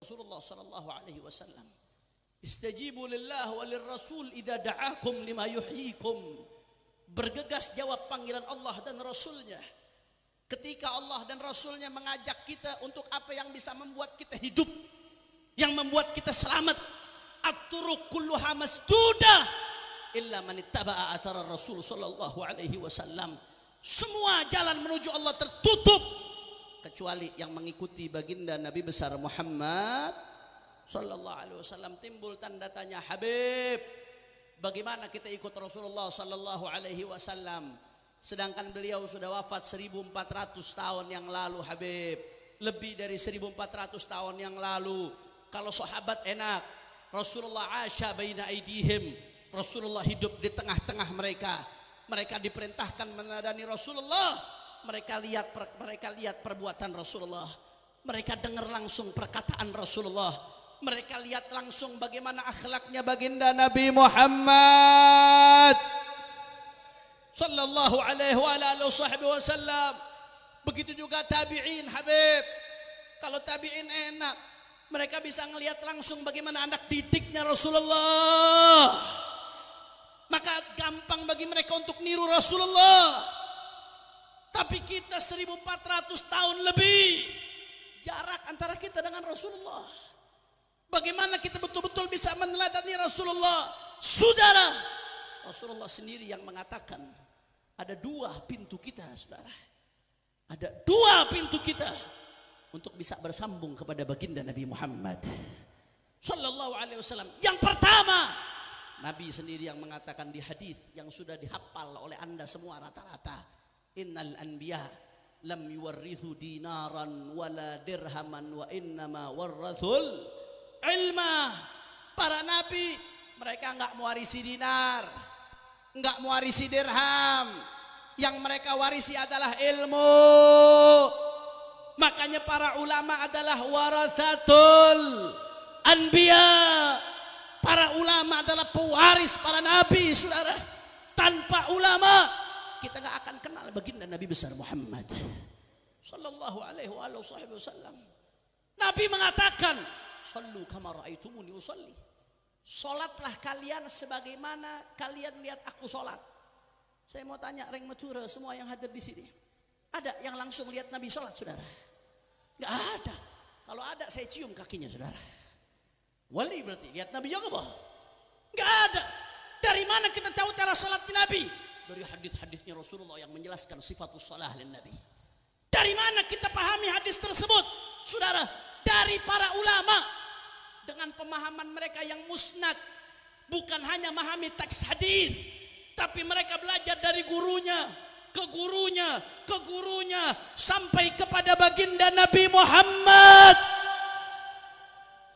Rasulullah sallallahu alaihi wasallam, istajibu lillah walir rasul idza da'akum lima yuhyikum. Bergegas jawab panggilan Allah dan Rasulnya ketika Allah dan Rasulnya mengajak kita untuk apa yang bisa membuat kita hidup, yang membuat kita selamat. At-turuq kulluha masdudah illa man ittaba'a athara Rasul sallallahu alaihi wasallam. Semua jalan menuju Allah tertutup kecuali yang mengikuti baginda Nabi besar Muhammad sallallahu alaihi wasallam. Timbul tanda tanya, Habib, bagaimana kita ikut Rasulullah sallallahu alaihi wasallam sedangkan beliau sudah wafat 1400 tahun yang lalu? Habib, lebih dari 1400 tahun yang lalu. Kalau sahabat enak, Rasulullah asya baina aidihim, Rasulullah hidup di tengah-tengah mereka. Mereka diperintahkan menadani Rasulullah. Mereka lihat perbuatan Rasulullah. Mereka dengar langsung perkataan Rasulullah. Mereka lihat langsung bagaimana akhlaknya baginda Nabi Muhammad sallallahu alaihi wasallam. Begitu juga tabi'in, Habib. Kalau tabi'in enak, mereka bisa ngelihat langsung bagaimana anak didiknya Rasulullah. Maka gampang bagi mereka untuk niru Rasulullah. Tapi kita 1400 tahun lebih jarak antara kita dengan Rasulullah. Bagaimana kita betul-betul bisa meneladani Rasulullah? Saudara, Rasulullah sendiri yang mengatakan ada dua pintu kita, saudara. Ada dua pintu kita untuk bisa bersambung kepada baginda Nabi Muhammad sallallahu alaihi wasallam. Yang pertama, Nabi sendiri yang mengatakan di hadis yang sudah dihafal oleh Anda semua rata-rata, innal anbiya lam yuwarrithu dinaran wala dirhaman wa innama warrathul ilma. Para nabi mereka enggak mewarisi dinar, enggak mewarisi dirham. Yang mereka warisi adalah ilmu. Makanya para ulama adalah warathatul anbiya. Para ulama adalah pewaris para nabi, saudara. Tanpa ulama kita gak akan kenal baginda Nabi besar Muhammad sallallahu alaihi wasallam. Nabi mengatakan, "Shallu kama ra'aitumuni usalli." Salatlah kalian sebagaimana kalian lihat aku salat. Saya mau tanya reng matura semua yang hadir di sini, ada yang langsung lihat Nabi salat, saudara? Gak ada. Kalau ada saya cium kakinya, saudara. Wali berarti lihat Nabi yang apa? Enggak ada. Dari mana kita tahu cara salat Nabi? Dari hadis-hadisnya Rasulullah yang menjelaskan sifatus salah lin Nabi. Dari mana kita pahami hadis tersebut? Saudara, dari para ulama dengan pemahaman mereka yang musnad. Bukan hanya memahami teks hadis, tapi mereka belajar dari gurunya, ke gurunya, ke gurunya sampai kepada baginda Nabi Muhammad.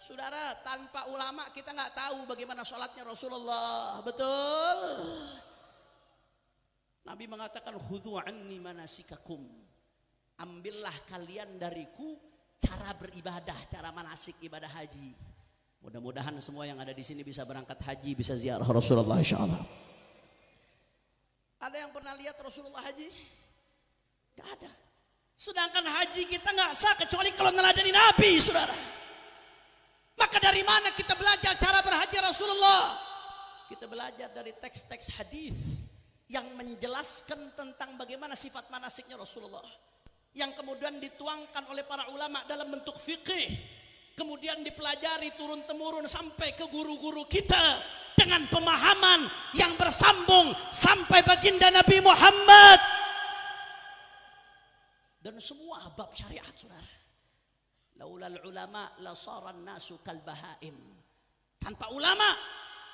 Saudara, tanpa ulama kita nggak tahu bagaimana sholatnya Rasulullah. Betul. Nabi mengatakan, khudhu anni manasikakum. Ambillah kalian dariku cara beribadah, cara manasik ibadah haji. Mudah-mudahan semua yang ada di sini bisa berangkat haji, bisa ziarah Rasulullah insyaallah. Ada yang pernah lihat Rasulullah haji? Gak ada. Sedangkan haji kita nggak sah kecuali kalau neladani Nabi, saudara. Maka dari mana kita belajar cara berhaji Rasulullah? Kita belajar dari teks-teks hadis yang menjelaskan tentang bagaimana sifat manasiknya Rasulullah, yang kemudian dituangkan oleh para ulama dalam bentuk fikih, kemudian dipelajari turun-temurun sampai ke guru-guru kita dengan pemahaman yang bersambung sampai baginda Nabi Muhammad. Dan semua bab syariat, saudara. Laulal ulama la saran nasu kal bahaim. Tanpa ulama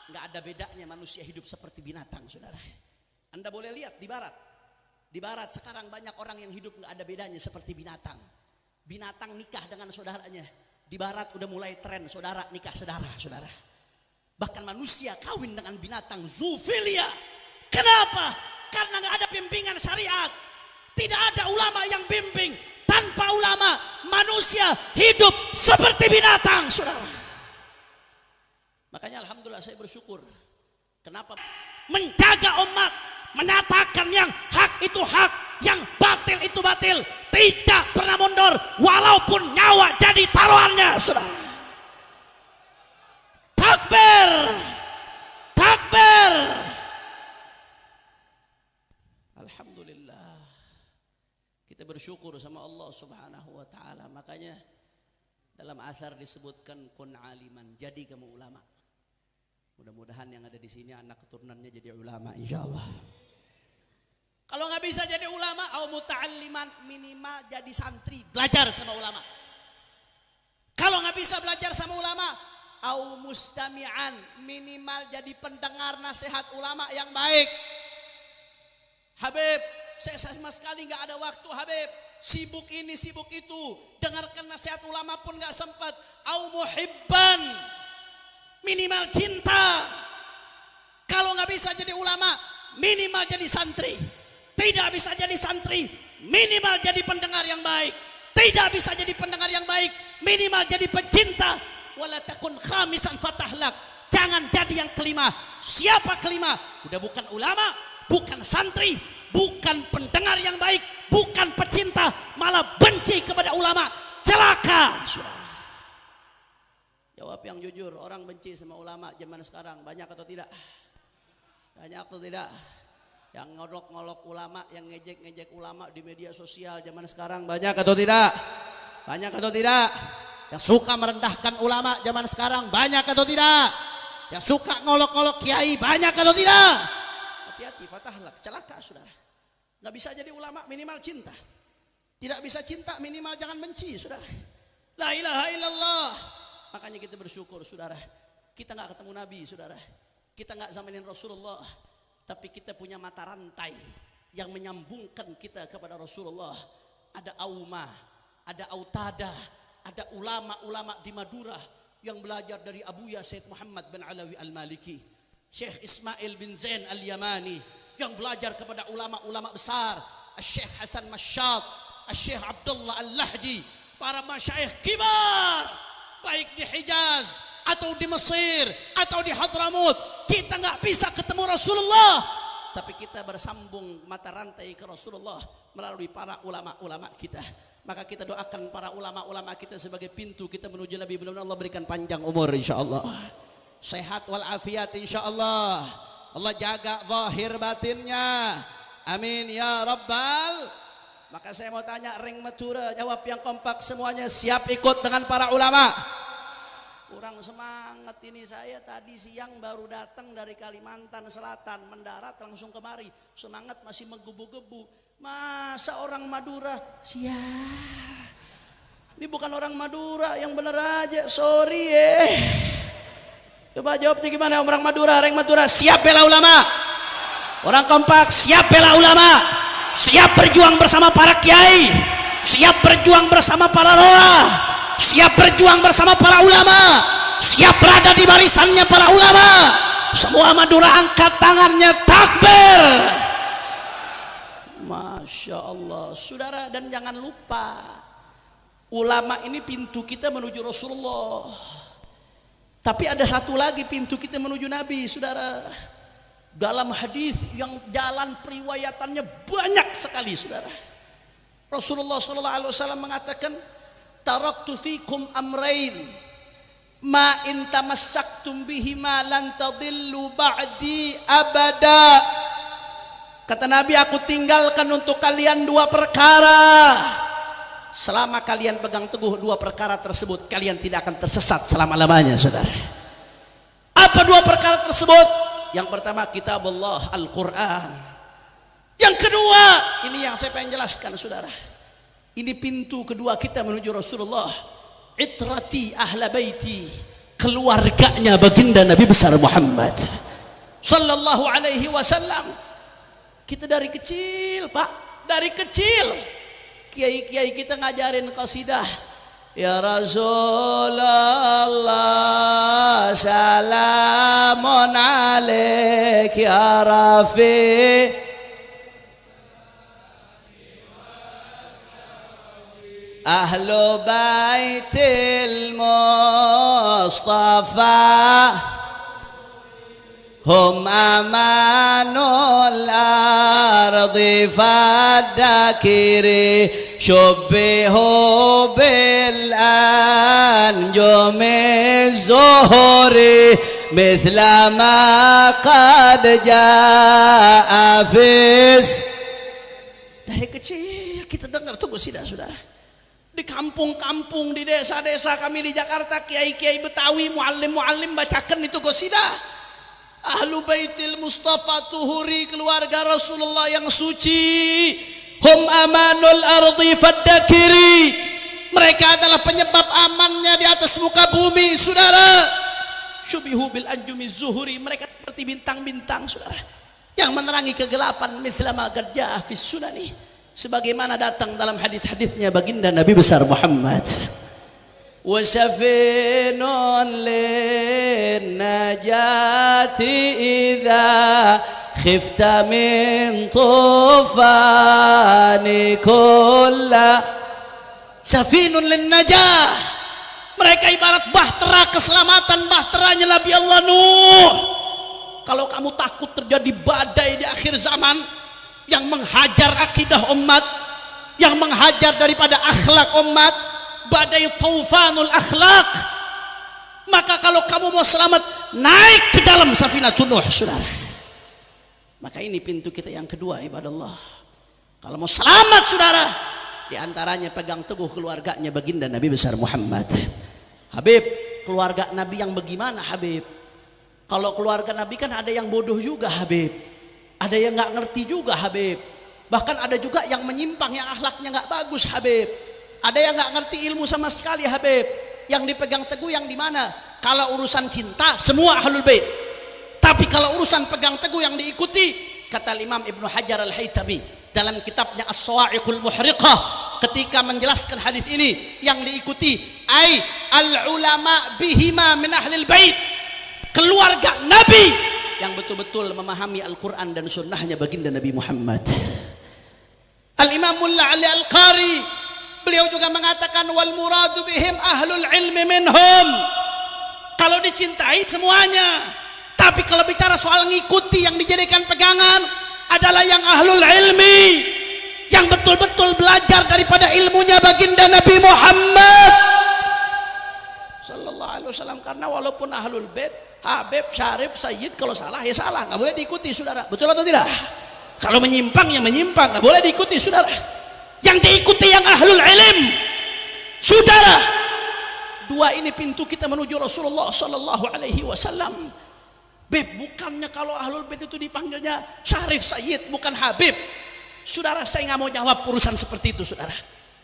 enggak ada bedanya manusia hidup seperti binatang, saudara. Anda boleh lihat di barat. Di barat sekarang banyak orang yang hidup enggak ada bedanya seperti binatang. Binatang nikah dengan saudaranya. Di barat udah mulai tren saudara nikah saudara, saudara. Bahkan manusia kawin dengan binatang, zoofilia. Kenapa? Karena enggak ada bimbingan syariat. Tidak ada ulama yang bimbing. Tanpa ulama, manusia hidup seperti binatang, saudara. Makanya alhamdulillah saya bersyukur. Kenapa? Menjaga umat, menyatakan yang hak itu hak, yang batil itu batil, tidak pernah mundur walaupun nyawa jadi taruhannya, saudara. Takbir. Takbir. Alhamdulillah. Kita bersyukur sama Allah Subhanahu wa taala. Makanya dalam asar disebutkan kun aliman, jadi kamu ulama. Mudah-mudahan yang ada di sini anak keturunannya jadi ulama insyaallah. Kalau nggak bisa jadi ulama, au muta'alliman, minimal jadi santri, belajar sama ulama. Kalau nggak bisa belajar sama ulama, au mustami'an, minimal jadi pendengar nasihat ulama yang baik. Habib, saya sama sekali nggak ada waktu Habib, sibuk ini sibuk itu, dengarkan nasihat ulama pun nggak sempat. Au muhibban, minimal cinta. Kalau nggak bisa jadi ulama, minimal jadi santri. Tidak bisa jadi santri, minimal jadi pendengar yang baik. Tidak bisa jadi pendengar yang baik, minimal jadi pecinta. Wala takun khamisan fatahlak, jangan jadi yang kelima. Siapa kelima? Udah bukan ulama, bukan santri, bukan pendengar yang baik, bukan pecinta, malah benci kepada ulama. Celaka. Jawab yang jujur, orang benci sama ulama zaman sekarang banyak atau tidak? Banyak atau tidak? Yang ngolok-ngolok ulama, yang ngejek-ngejek ulama di media sosial zaman sekarang banyak atau tidak? Banyak atau tidak? Yang suka merendahkan ulama zaman sekarang banyak atau tidak? Yang suka ngolok-ngolok kiai banyak atau tidak? Hati-hati, fatahlak, celaka saudara. Nggak bisa jadi ulama minimal cinta. Tidak bisa cinta minimal jangan benci saudara. La ilaha illallah. Makanya kita bersyukur saudara. Kita nggak ketemu Nabi saudara. Kita nggak zamanin Rasulullah. Tapi kita punya mata rantai yang menyambungkan kita kepada Rasulullah. Ada Aumah, ada Autada, ada ulama-ulama di Madura yang belajar dari Abuya Said Muhammad bin Alawi Al-Maliki, Syekh Ismail bin Zain Al-Yamani yang belajar kepada ulama-ulama besar, Syekh Hasan Masyad, Syekh Abdullah Al-Lahji, para masyayikh kibar baik di Hijaz atau di Mesir atau di Hadramut. Kita nggak bisa ketemu Rasulullah, tapi kita bersambung mata rantai ke Rasulullah melalui para ulama-ulama kita. Maka kita doakan para ulama-ulama kita sebagai pintu kita menuju Nabi. Mudah-mudahan Allah berikan panjang umur insyaallah, sehat walafiat insyaallah. Allah jaga zahir batinnya, amin ya rabbal. Maka saya mau tanya ring Madura, jawab yang kompak semuanya, siap ikut dengan para ulama? Kurang semangat ini, saya tadi siang baru datang dari Kalimantan Selatan, mendarat langsung kemari, semangat masih menggebu-gebu. Masa orang Madura? Siap. Ini bukan orang Madura, yang bener aja, sorry Coba jawabnya gimana orang Madura, orang Madura, siap bela ulama? Orang kompak, siap bela ulama? Siap berjuang bersama para kiai? Siap berjuang bersama para rola? Siap berjuang bersama para ulama, siap berada di barisannya para ulama. Semua Madura angkat tangannya, takbir. Masya Allah saudara. Dan jangan lupa, ulama ini pintu kita menuju Rasulullah. Tapi ada satu lagi pintu kita menuju Nabi saudara. Dalam hadis yang jalan periwayatannya banyak sekali saudara, Rasulullah SAW mengatakan, taraktu fikum amrain ma in tamassaktum bihima lan tadillu ba'di abada. Kata Nabi, aku tinggalkan untuk kalian dua perkara. Selama kalian pegang teguh dua perkara tersebut, kalian tidak akan tersesat selama-lamanya saudara. Apa dua perkara tersebut? Yang pertama kitabullah Al-Quran. Yang kedua, ini yang saya pengen jelaskan saudara, ini pintu kedua kita menuju Rasulullah. Itrati ahla baiti, keluarganya baginda Nabi besar Muhammad sallallahu alaihi wasallam. Kita dari kecil Pak, dari kecil kiai-kiai kita ngajarin qasidah. Ya Rasulullah salamun alaik ya Rafi, Ahlu baitil Mustafa hum amanul ardi fadakiri syubbihu bil anjumi zuhuri مثل ما قد جاء فيس. Dari kecil kita dengar tuh qasidah saudara. Di kampung-kampung, di desa-desa kami di Jakarta, kiai-kiai Betawi, muallim-muallim bacakan itu qasidah. Ahlu Baitil Mustafa Tuhuri, keluarga Rasulullah yang suci. Hum amanul ardi faddakiri. Mereka adalah penyebab amannya di atas muka bumi, saudara. Syubihu bil anjumi zuhuri. Mereka seperti bintang-bintang, saudara, yang menerangi kegelapan. Mithlama garja'a fis sunani, sebagaimana datang dalam hadis-hadisnya baginda Nabi besar Muhammad. Wa safinun lin najati idza khifta min tufani kulla. Safinun lin najah, mereka ibarat bahtera keselamatan, bahteranya Nabi Allah Nuh. Kalau kamu takut terjadi badai di akhir zaman yang menghajar akidah umat, yang menghajar daripada akhlak umat, badai taufanul akhlak, maka kalau kamu mau selamat, naik ke dalam Safinatun Nuh, saudara. Maka ini pintu kita yang kedua, ibadallah. Kalau mau selamat, saudara, di antaranya pegang teguh keluarganya baginda Nabi besar Muhammad. Habib, keluarga Nabi yang bagaimana, Habib? Kalau keluarga Nabi kan ada yang bodoh juga, Habib. Ada yang nggak ngerti juga, Habib. Bahkan ada juga yang menyimpang, yang akhlaknya nggak bagus, Habib. Ada yang nggak ngerti ilmu sama sekali, Habib. Yang dipegang teguh yang di mana? Kalau urusan cinta, semua ahlul bait. Tapi kalau urusan pegang teguh yang diikuti, kata Imam Ibnu Hajar Al-Haytami dalam kitabnya As-Sawa'iqul Muhriqah, ketika menjelaskan hadis ini, yang diikuti ai al-ulama bihima min ahlil bait, keluarga Nabi yang betul-betul memahami Al-Quran dan sunnahnya baginda Nabi Muhammad. Al-Imam Mulla Ali Al-Qari, beliau juga mengatakan wal muradu bihim ahlul ilmi minhum. Kalau dicintai semuanya, tapi kalau bicara soal ngikuti, yang dijadikan pegangan adalah yang ahlul ilmi, yang betul-betul belajar daripada ilmunya baginda Nabi Muhammad sallallahu alaihi wasallam. Karena walaupun ahlul bait, Habib, Syarif, Sayyid, kalau salah ya salah, nggak boleh diikuti, saudara. Betul atau tidak? Kalau menyimpang ya menyimpang, nggak boleh diikuti, saudara. Yang diikuti yang ahlul ilm, saudara. Dua ini pintu kita menuju Rasulullah sallallahu alaihi wasallam. Beb, bukannya kalau ahlul bait itu dipanggilnya Syarif, Sayyid, bukan Habib. Saudara, saya nggak mau jawab urusan seperti itu, saudara.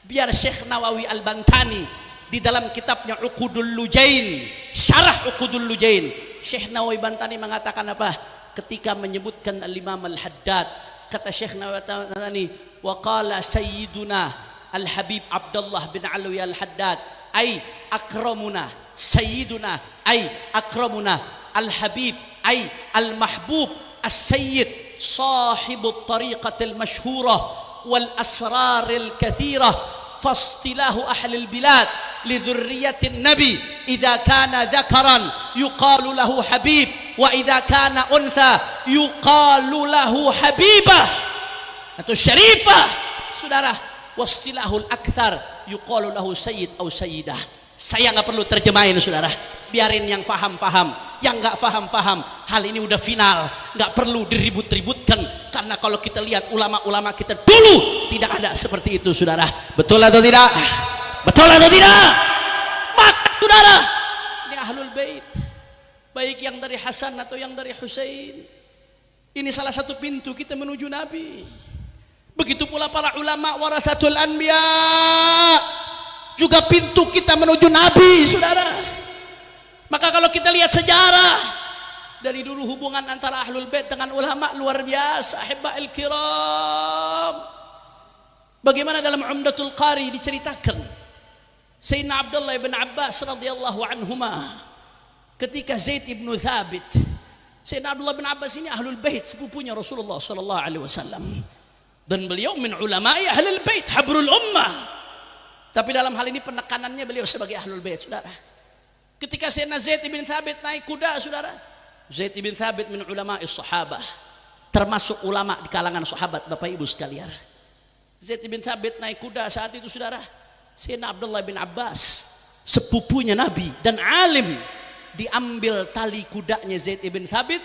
Biar Syekh Nawawi Al-Bantani di dalam kitabnya Uqudul Lujain, syarah Uqudul Lujain, Syekh Nawawi Bantani mengatakan apa? Ketika menyebutkan Al-Imam Al-Haddad, kata Syekh Nawawi Bantani, wa qala sayyiduna Al-Habib Abdullah bin Alwi Al-Haddad, ay akramuna, sayyiduna ay akramuna, Al-Habib ay al-mahbub, as-sayyid sahibut tariqatil masyhurah wal asraril kathirah, fastilahu ahlil bilad لذرية النبي إذا كان ذكرا يقال له حبيب وإذا كان أنثى يقال له حبيبة atau syarifah, saudara. Wastilahul akthar yuqalu lahu sayyid atau sayyidah. Saya nggak perlu terjemahin, saudara. Biarin yang faham-faham, yang nggak faham-faham. Hal ini udah final, nggak perlu diribut-ributkan. Karena kalau kita lihat ulama-ulama kita dulu tidak ada seperti itu, saudara. Betul atau tidak? Betul atau tidak? Maka saudara, ini ahlul bait, baik yang dari Hasan atau yang dari Husain, ini salah satu pintu kita menuju Nabi. Begitu pula para ulama warasatul anbiya, juga pintu kita menuju Nabi, saudara. Maka kalau kita lihat sejarah dari dulu, hubungan antara ahlul bait dengan ulama luar biasa, ahibba'il kiram. Bagaimana dalam Umdatul Qari diceritakan Sayyidina Abdullah bin Abbas radhiyallahu anhuma, ketika Zaid ibn Thabit, Sayyidina Abdullah bin Abbas ini ahlul bait, sepupunya Rasulullah sallallahu alaihi wasallam, dan beliau min ulama'i ahlul bait, habrul ummah. Tapi dalam hal ini penekanannya beliau sebagai ahlul bait, saudara. Ketika Sayyidina Zaid ibn Thabit naik kuda, saudara, Zaid ibn Thabit min ulama'is sahabah, termasuk ulama di kalangan sahabat, Bapak Ibu sekalian. Zaid ibn Thabit naik kuda saat itu, saudara. Sayyidina Abdullah bin Abbas, sepupunya Nabi dan alim, diambil tali kudanya Zaid ibn Thabit,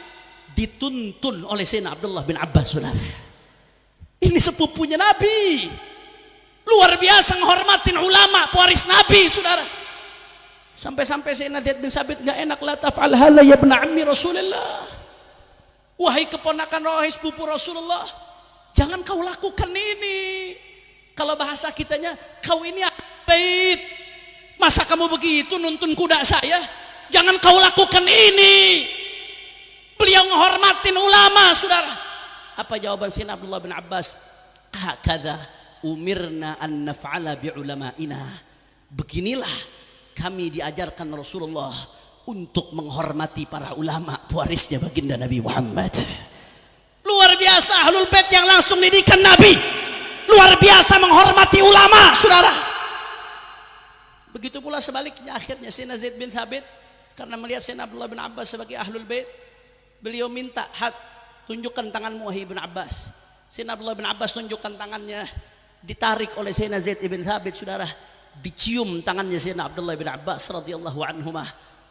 dituntun oleh Sayyidina Abdullah bin Abbas, saudara. Ini sepupunya Nabi, luar biasa menghormatin ulama, pewaris Nabi, saudara. Sampai-sampai Sayyidina Zaid bin Thabit nggak enak, la taf'al hadza ya ibn ammi Rasulullah, wahai keponakan, wahai sepupu Rasulullah, jangan kau lakukan ini. Kalau bahasa kitanya, kau ini bait, masa kamu begitu nuntun kuda saya? Jangan kau lakukan ini. Beliau menghormatin ulama, saudara. Apa jawaban Sayyidina Abdullah bin Abbas? Hakadha umirna an naf'ala bi ulama'ina. Beginilah kami diajarkan Rasulullah untuk menghormati para ulama, pewarisnya baginda Nabi Muhammad. Luar biasa ahlul bait yang langsung didikan Nabi, luar biasa menghormati ulama, saudara. Begitu pula sebaliknya, akhirnya Sayyidina Zaid bin Thabit karena melihat Sayyidina Abdullah bin Abbas sebagai ahlul bait, beliau minta, tunjukkan tanganmu wahai Ibn Abbas. Sayyidina Abdullah bin Abbas tunjukkan tangannya, ditarik oleh Sayyidina Zaid bin Thabit, saudara. Dicium tangannya Sayyidina Abdullah bin Abbas radhiyallahu anhumah.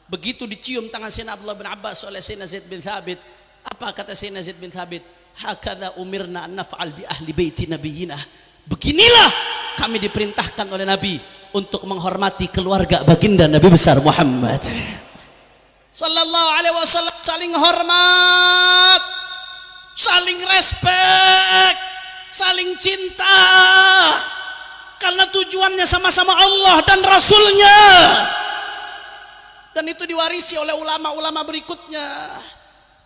Begitu dicium tangan Sayyidina Abdullah bin Abbas oleh Sayyidina Zaid bin Thabit, apa kata Sayyidina Zaid bin Thabit? Hakadha umirna an naf'al bi ahli baiti nabiyina. Beginilah kami diperintahkan oleh Nabi untuk menghormati keluarga baginda Nabi besar Muhammad sallallahu alaihi wasallam. Saling hormat, saling respect, saling cinta, karena tujuannya sama-sama Allah dan Rasulnya. Dan itu diwarisi oleh ulama-ulama berikutnya.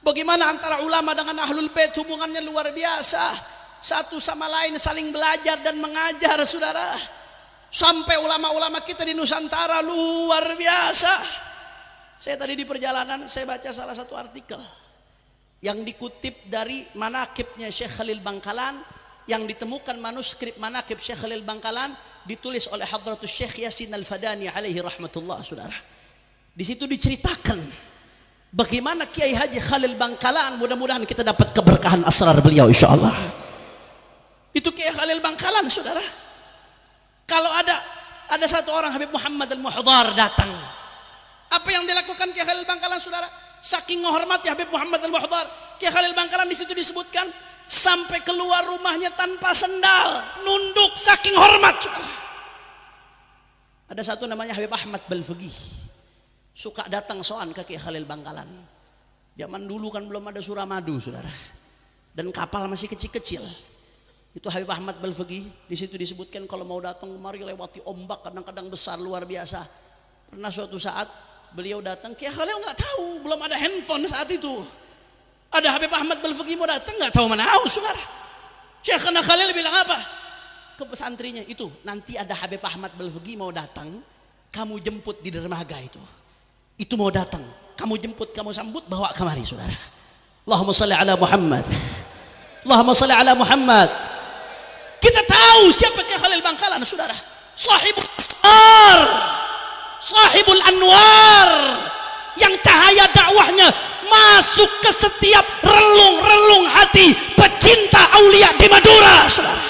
Bagaimana antara ulama dengan ahlul bait hubungannya luar biasa. Satu sama lain saling belajar dan mengajar, saudara. Sampai ulama-ulama kita di Nusantara luar biasa. Saya tadi di perjalanan, saya baca salah satu artikel yang dikutip dari manaqibnya Syekh Khalil Bangkalan, yang ditemukan manuskrip manaqib Syekh Khalil Bangkalan ditulis oleh Hadratus Syekh Yasin Al-Fadani alaihi rahmatullah, saudara. Di situ diceritakan bagaimana Kiai Haji Khalil Bangkalan, mudah-mudahan kita dapat keberkahan asrar beliau insyaallah. Itu Kiai Khalil Bangkalan, saudara. Kalau ada satu orang Habib Muhammad Al-Muhdhar datang, apa yang dilakukan Kiai Khalil Bangkalan, saudara? Saking menghormati Habib Muhammad Al-Muhdhar, Kiai Khalil Bangkalan di situ disebutkan sampai keluar rumahnya tanpa sendal, nunduk saking hormat, saudara. Ada satu namanya Habib Ahmad Balfaqih, suka datang soan ke Kiai Khalil Bangkalan. Zaman dulu kan belum ada Suramadu, saudara, dan kapal masih kecil-kecil. Itu Habib Ahmad Balfaqih, di situ disebutkan kalau mau datang kemari lewati ombak kadang-kadang besar luar biasa. Pernah suatu saat beliau datang, Kiai Khalil nggak tahu, belum ada handphone saat itu. Ada Habib Ahmad Balfaqih mau datang, nggak tahu mana tahu, saudara. Syekhana Khalil bilang apa ke pesantrinya, itu nanti ada Habib Ahmad Balfaqih mau datang, kamu jemput di dermaga itu mau datang, kamu jemput, kamu sambut, bawa kemari, saudara. Allahumma shalli ala Muhammad, Allahumma shalli ala Muhammad. Kita tahu siapa Kiai Khalil Bangkalan, saudara. Sahibul asrar, sahibul anwar, yang cahaya dakwahnya masuk ke setiap relung-relung hati pecinta aulia di Madura, saudara.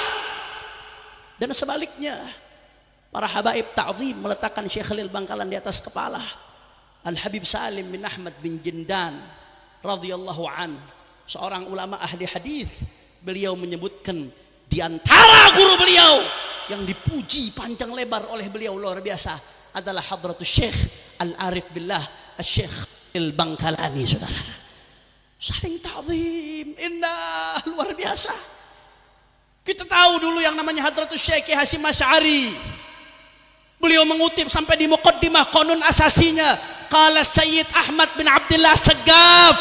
Dan sebaliknya, para habaib ta'zim meletakkan Syekh Khalil Bangkalan di atas kepala. Al-Habib Salim bin Ahmad bin Jindan radhiyallahu an, seorang ulama ahli hadis, beliau menyebutkan di antara guru beliau yang dipuji panjang lebar oleh beliau luar biasa adalah Hadratus Syekh Al-Arif Billah Syekh Khalil Bangkalani, saudara. Saling ta'zim, indah, luar biasa. Kita tahu dulu yang namanya Hadratus Syekh Hasyim Asy'ari. Beliau mengutip sampai di muqaddimah qanun asasinya, qala Sayyid Ahmad bin Abdullah Segaf.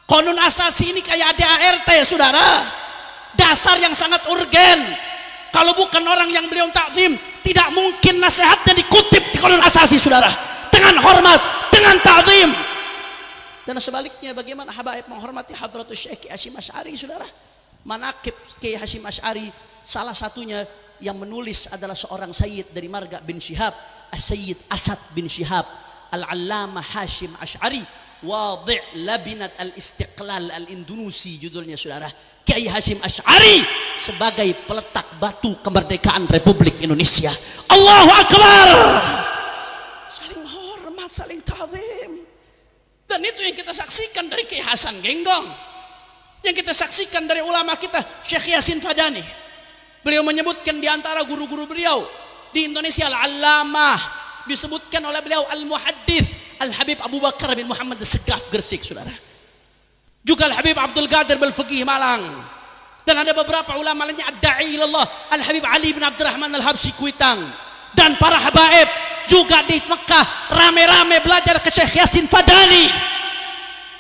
Qanun asasi ini kayak ADART, saudara. Dasar yang sangat urgen. Kalau bukan orang yang beliau takzim, tidak mungkin nasihatnya dikutip di qanun asasi, saudara. Dengan hormat, dengan takzim. Dan sebaliknya, bagaimana habaib menghormati Hadratus Syekh Hasyim Asy'ari, saudara. Manaqib Kiai Hasyim Asy'ari salah satunya yang menulis adalah seorang sayyid dari marga bin Syihab, As-Sayyid Asad bin Syihab Al-Allamah Hasyim Asy'ari, Wadi' Labinat Al-Istiqlal Al-Indonesia, judulnya, saudara. Kiai Hasyim Asy'ari sebagai peletak batu kemerdekaan Republik Indonesia. Allahu Akbar. Saling hormat, saling ta'zim. Dan itu yang kita saksikan dari Kiai Hasan Genggong, yang kita saksikan dari ulama kita Syekh Yasin Fadani. Beliau menyebutkan di antara guru-guru beliau di Indonesia Al-Allamah, disebutkan oleh beliau Al-Muhaddits Al-Habib Abu Bakar bin Muhammad As-Segaf Gresik, saudara. Juga Al-Habib Abdul Qadir Al-Fiqih Malang. Dan ada beberapa ulama lainnya, Ad-Da'i ilallah Al-Habib Ali bin Abdurrahman Al-Habsyi Kuitang. Dan para habaib juga di Mekah rame-rame belajar ke Syekh Yasin Fadani.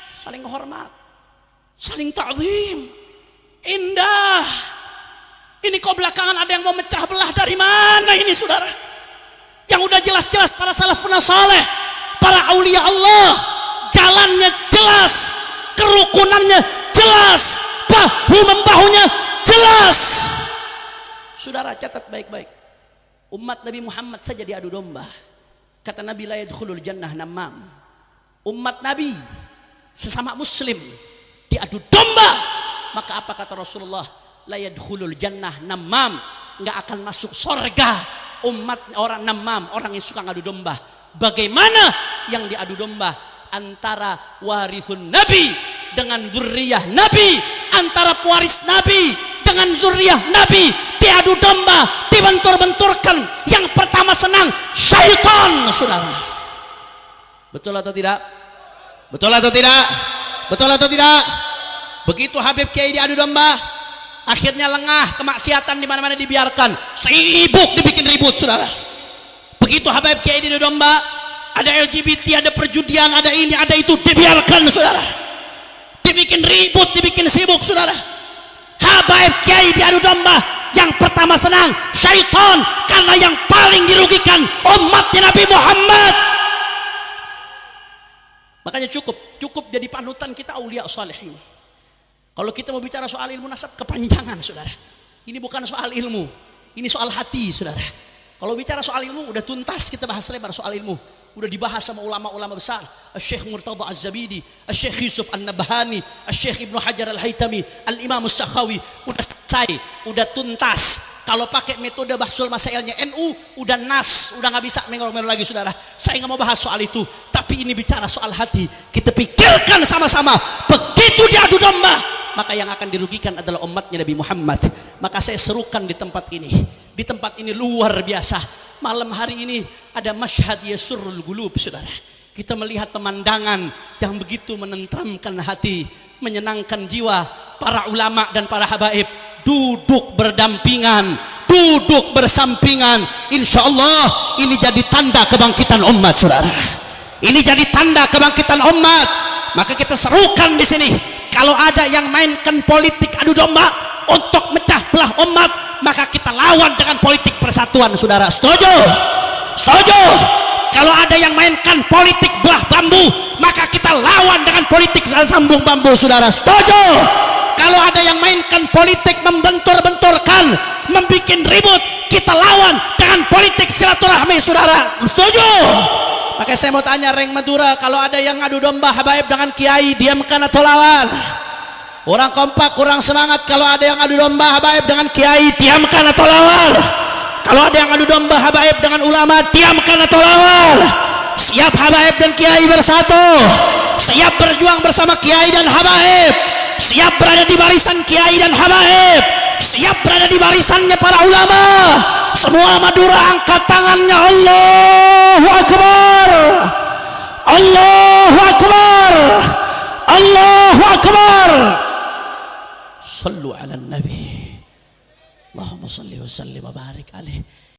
Saling hormat, saling ta'zim, indah. Ini kok belakangan ada yang mau mecah belah, dari mana ini, saudara? Yang udah jelas-jelas para salafun saleh, para aulia Allah, jalannya jelas, kerukunannya jelas, bahu-membahunya jelas. Saudara catat baik-baik. Umat Nabi Muhammad saja diadu domba. Kata Nabi, la yadkhulul jannah namam. Umat Nabi sesama muslim diadu domba. Maka apa kata Rasulullah? La yadkhulul jannah namam. Enggak akan masuk surga umat orang namam, orang yang suka ngadu domba. Bagaimana yang diadu domba? Antara warithun Nabi dengan dzurriyyah Nabi, antara pewaris Nabi dengan dzurriyyah Nabi. Diadu domba, dibentur-benturkan. Yang pertama senang syaitan, saudara. Betul atau tidak? Betul atau tidak? Betul atau tidak? Begitu Habib Kiai diadu domba, akhirnya lengah, kemaksiatan di mana-mana dibiarkan, sibuk dibikin ribut, saudara. Begitu Habib Kiai diadu domba, ada LGBT, ada perjudian, ada ini, ada itu, dibiarkan, saudara. Dibikin ribut, dibikin sibuk, saudara. Habib Kiai diadu domba, yang pertama senang syaitan, karena yang paling dirugikan umatnya Nabi Muhammad. Makanya cukup jadi panutan kita aulia salihin. Kalau kita mau bicara soal ilmu nasab kepanjangan, saudara. Ini bukan soal ilmu, ini soal hati, saudara. Kalau bicara soal ilmu udah tuntas, kita bahas lebar soal ilmu. Udah dibahas sama ulama-ulama besar, Syekh Murtada Az-Zabidi, Syekh Yusuf An-Nabhani, Syekh Ibnu Hajar Al-Haytami, Al-Imam As-Sakhawi. Udah selesai, udah tuntas. Kalau pakai metode bahsul masailnya NU, udah nas, udah nggak bisa mengolong lagi, saudara. Saya nggak mau bahas soal itu, tapi ini bicara soal hati. Kita pikirkan sama-sama. Begitu diadu domba, maka yang akan dirugikan adalah umatnya Nabi Muhammad. Maka saya serukan di tempat ini. Di tempat ini luar biasa. Malam hari ini ada masyhad yasurrul qulub, saudara. Kita melihat pemandangan yang begitu menenteramkan hati, menyenangkan jiwa. Para ulama dan para habaib duduk berdampingan, duduk bersampingan. Insya Allah ini jadi tanda kebangkitan umat, saudara. Ini jadi tanda kebangkitan umat. Maka kita serukan di sini. Kalau ada yang mainkan politik adu domba untuk mecah belah umat, maka kita lawan dengan politik persatuan, saudara. Setuju? Setuju? Kalau ada yang mainkan politik belah bambu, maka kita lawan dengan politik sambung bambu, saudara. Setuju? Kalau ada yang mainkan politik membentur-benturkan, membuat ribut, kita lawan dengan politik silaturahmi, saudara. Setuju? Maka saya mau tanya Reng Madura, kalau ada yang adu domba habaib dengan kiai, diamkan atau lawan? Orang kompak, kurang semangat. Kalau ada yang adu domba habaib dengan kiai, diamkan atau lawan? Kalau ada yang adu domba habaib dengan ulama, diamkan atau lawan? Siap habaib dan kiai bersatu, siap berjuang bersama kiai dan habaib, siap berada di barisan kiai dan habaib, siap berada di barisannya para ulama. Semua Madura angkat tangannya. Allahu Akbar, Allahu Akbar, Allahu Akbar. Sallu ala nabi. Allahumma salli wa sallim wa barik alaih.